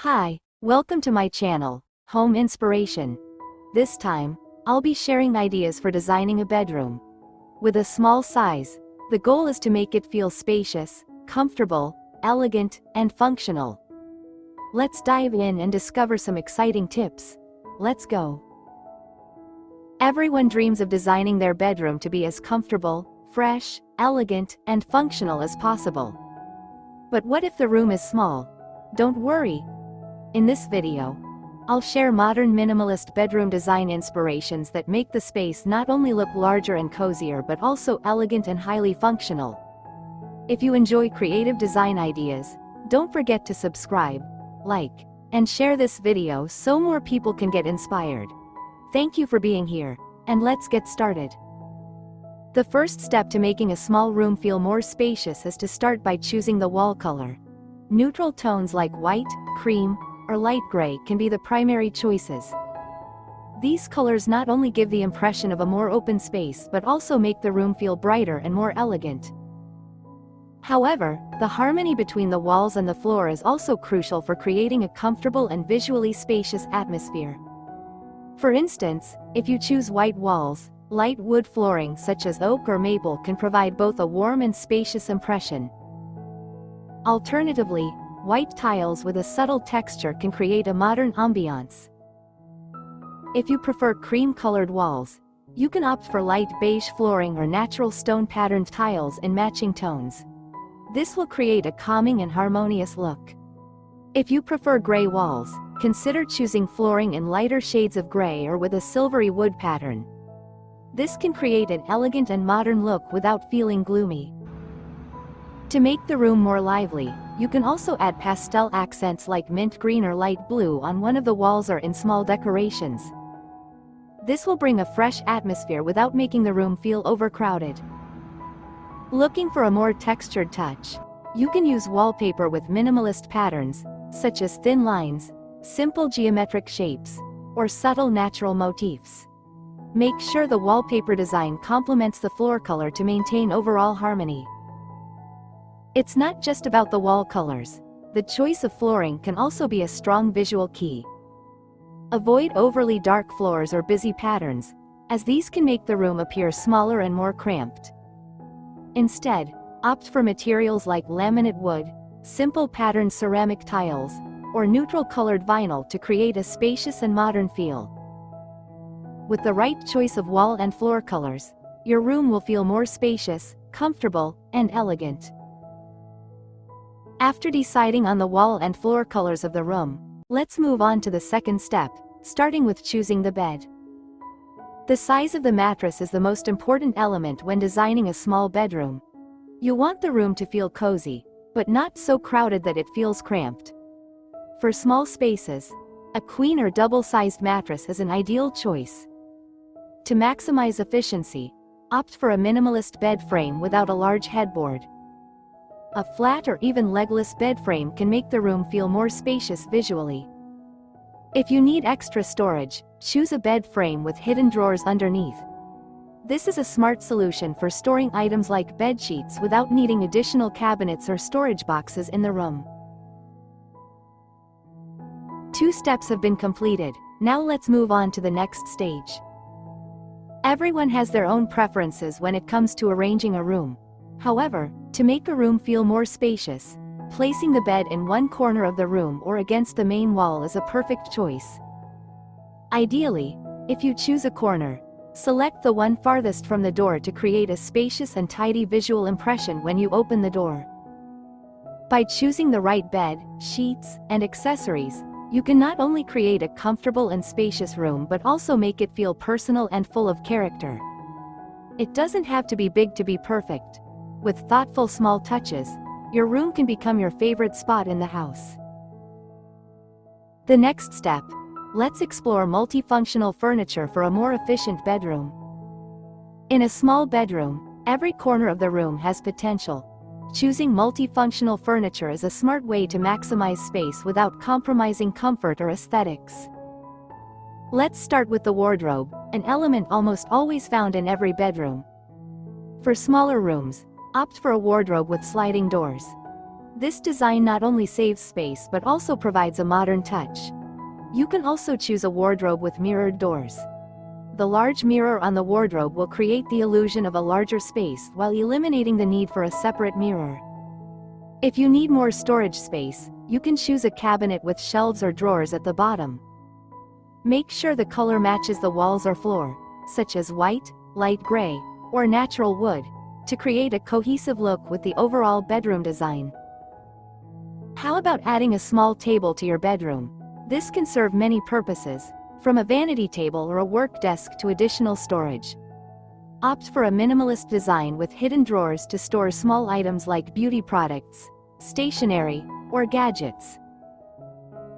Hi, welcome to my channel, Home Inspiration. This time, I'll be sharing ideas for designing a bedroom. With a small size, the goal is to make it feel spacious, comfortable, elegant, and functional. Let's dive in and discover some exciting tips. Let's go. Everyone dreams of designing their bedroom to be as comfortable, fresh, elegant, and functional as possible. But what if the room is small? Don't worry. In this video, I'll share modern minimalist bedroom design inspirations that make the space not only look larger and cozier but also elegant and highly functional. If you enjoy creative design ideas, don't forget to subscribe, like, and share this video so more people can get inspired. Thank you for being here, and let's get started. The first step to making a small room feel more spacious is to start by choosing the wall color. Neutral tones like white, cream, or light gray can be the primary choices. These colors not only give the impression of a more open space but also make the room feel brighter and more elegant. However, the harmony between the walls and the floor is also crucial for creating a comfortable and visually spacious atmosphere. For instance, if you choose white walls, light wood flooring such as oak or maple can provide both a warm and spacious impression. Alternatively, white tiles with a subtle texture can create a modern ambiance. If you prefer cream-colored walls, you can opt for light beige flooring or natural stone-patterned tiles in matching tones. This will create a calming and harmonious look. If you prefer gray walls, consider choosing flooring in lighter shades of gray or with a silvery wood pattern. This can create an elegant and modern look without feeling gloomy. To make the room more lively, you can also add pastel accents like mint green or light blue on one of the walls or in small decorations. This will bring a fresh atmosphere without making the room feel overcrowded. Looking for a more textured touch? You can use wallpaper with minimalist patterns, such as thin lines, simple geometric shapes, or subtle natural motifs. Make sure the wallpaper design complements the floor color to maintain overall harmony. It's not just about the wall colors. The choice of flooring can also be a strong visual key. Avoid overly dark floors or busy patterns, as these can make the room appear smaller and more cramped. Instead, opt for materials like laminate wood, simple patterned ceramic tiles, or neutral colored vinyl to create a spacious and modern feel. With the right choice of wall and floor colors, your room will feel more spacious, comfortable, and elegant. After deciding on the wall and floor colors of the room, let's move on to the second step, starting with choosing the bed. The size of the mattress is the most important element when designing a small bedroom. You want the room to feel cozy, but not so crowded that it feels cramped. For small spaces, a queen or double-sized mattress is an ideal choice. To maximize efficiency, opt for a minimalist bed frame without a large headboard. A flat or even legless bed frame can make the room feel more spacious visually. If you need extra storage, choose a bed frame with hidden drawers underneath. This is a smart solution for storing items like bed sheets without needing additional cabinets or storage boxes in the room. 2 steps have been completed, now let's move on to the next stage. Everyone has their own preferences when it comes to arranging a room. However, to make a room feel more spacious, placing the bed in one corner of the room or against the main wall is a perfect choice. Ideally, if you choose a corner, select the one farthest from the door to create a spacious and tidy visual impression when you open the door. By choosing the right bed, sheets, and accessories, you can not only create a comfortable and spacious room but also make it feel personal and full of character. It doesn't have to be big to be perfect. With thoughtful small touches, your room can become your favorite spot in the house. The next step, let's explore multifunctional furniture for a more efficient bedroom. In a small bedroom, every corner of the room has potential. Choosing multifunctional furniture is a smart way to maximize space without compromising comfort or aesthetics. Let's start with the wardrobe, an element almost always found in every bedroom. For smaller rooms, opt for a wardrobe with sliding doors. This design not only saves space but also provides a modern touch. You can also choose a wardrobe with mirrored doors. The large mirror on the wardrobe will create the illusion of a larger space while eliminating the need for a separate mirror. If you need more storage space, you can choose a cabinet with shelves or drawers at the bottom. Make sure the color matches the walls or floor, such as white, light gray, or natural wood, to create a cohesive look with the overall bedroom design. How about adding a small table to your bedroom? This can serve many purposes, from a vanity table or a work desk to additional storage. Opt for a minimalist design with hidden drawers to store small items like beauty products, stationery, or gadgets.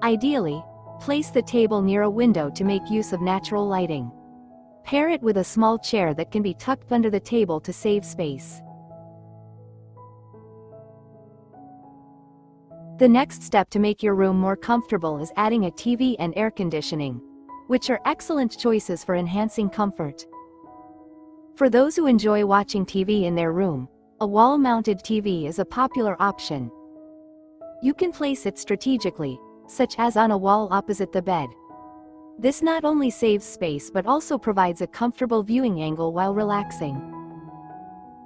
Ideally, place the table near a window to make use of natural lighting. Pair it with a small chair that can be tucked under the table to save space. The next step to make your room more comfortable is adding a TV and air conditioning, which are excellent choices for enhancing comfort. For those who enjoy watching TV in their room, a wall-mounted TV is a popular option. You can place it strategically, such as on a wall opposite the bed. This not only saves space but also provides a comfortable viewing angle while relaxing.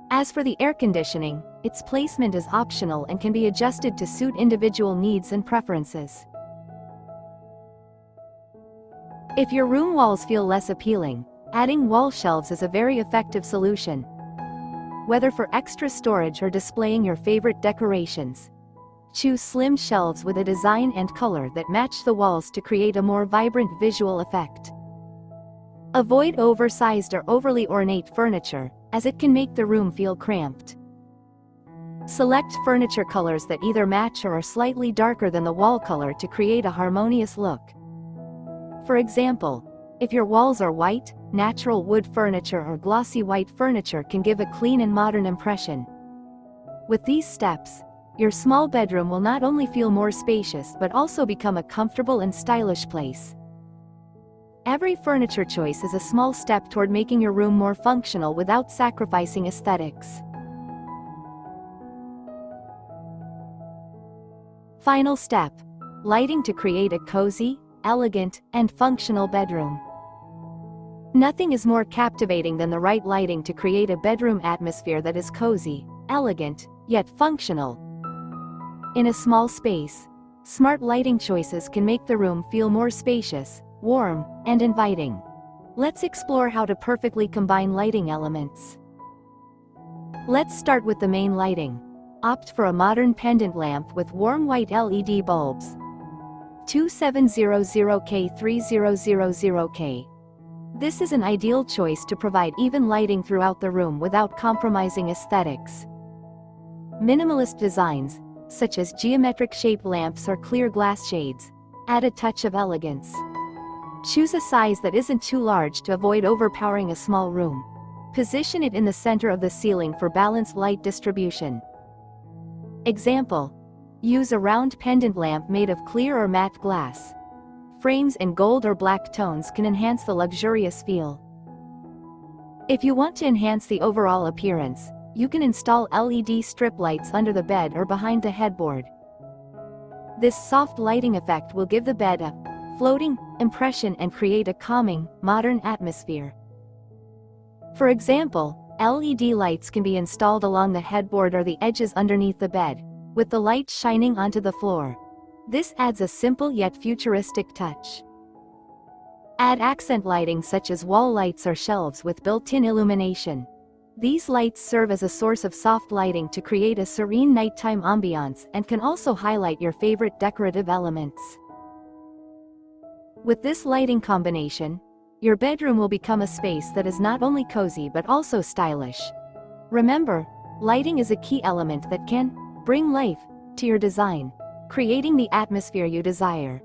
As for the air conditioning, its placement is optional and can be adjusted to suit individual needs and preferences. If your room walls feel less appealing, adding wall shelves is a very effective solution. Whether for extra storage or displaying your favorite decorations, choose slim shelves with a design and color that match the walls to create a more vibrant visual effect. Avoid oversized or overly ornate furniture, as it can make the room feel cramped. Select furniture colors that either match or are slightly darker than the wall color to create a harmonious look. For example, if your walls are white, natural wood furniture or glossy white furniture can give a clean and modern impression. With these steps, your small bedroom will not only feel more spacious but also become a comfortable and stylish place. Every furniture choice is a small step toward making your room more functional without sacrificing aesthetics. Final step: lighting to create a cozy, elegant, and functional bedroom. Nothing is more captivating than the right lighting to create a bedroom atmosphere that is cozy, elegant, yet functional. In a small space, smart lighting choices can make the room feel more spacious, warm, and inviting. Let's explore how to perfectly combine lighting elements. Let's start with the main lighting. Opt for a modern pendant lamp with warm white LED bulbs. 2700K3000K. This is an ideal choice to provide even lighting throughout the room without compromising aesthetics. Minimalist designs, such as geometric-shaped lamps or clear glass shades, add a touch of elegance. Choose a size that isn't too large to avoid overpowering a small room. Position it in the center of the ceiling for balanced light distribution. Example: use a round pendant lamp made of clear or matte glass. Frames in gold or black tones can enhance the luxurious feel. If you want to enhance the overall appearance, you can install LED strip lights under the bed or behind the headboard. This soft lighting effect will give the bed a floating impression and create a calming, modern atmosphere. For example, LED lights can be installed along the headboard or the edges underneath the bed, with the light shining onto the floor. This adds a simple yet futuristic touch. Add accent lighting such as wall lights or shelves with built-in illumination. These lights serve as a source of soft lighting to create a serene nighttime ambiance and can also highlight your favorite decorative elements. With this lighting combination, your bedroom will become a space that is not only cozy but also stylish. Remember, lighting is a key element that can bring life to your design, creating the atmosphere you desire.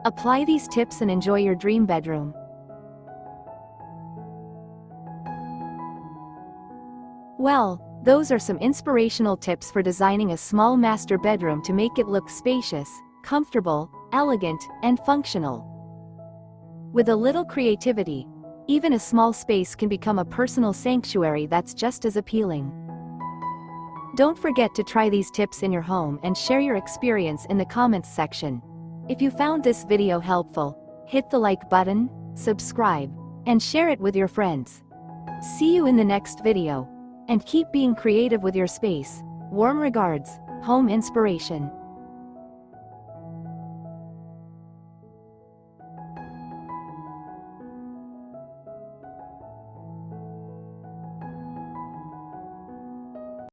Apply these tips and enjoy your dream bedroom. Well, those are some inspirational tips for designing a small master bedroom to make it look spacious, comfortable, elegant, and functional. With a little creativity, even a small space can become a personal sanctuary that's just as appealing. Don't forget to try these tips in your home and share your experience in the comments section. If you found this video helpful, hit the like button, subscribe, and share it with your friends. See you in the next video. And keep being creative with your space. Warm regards, Home Inspiration.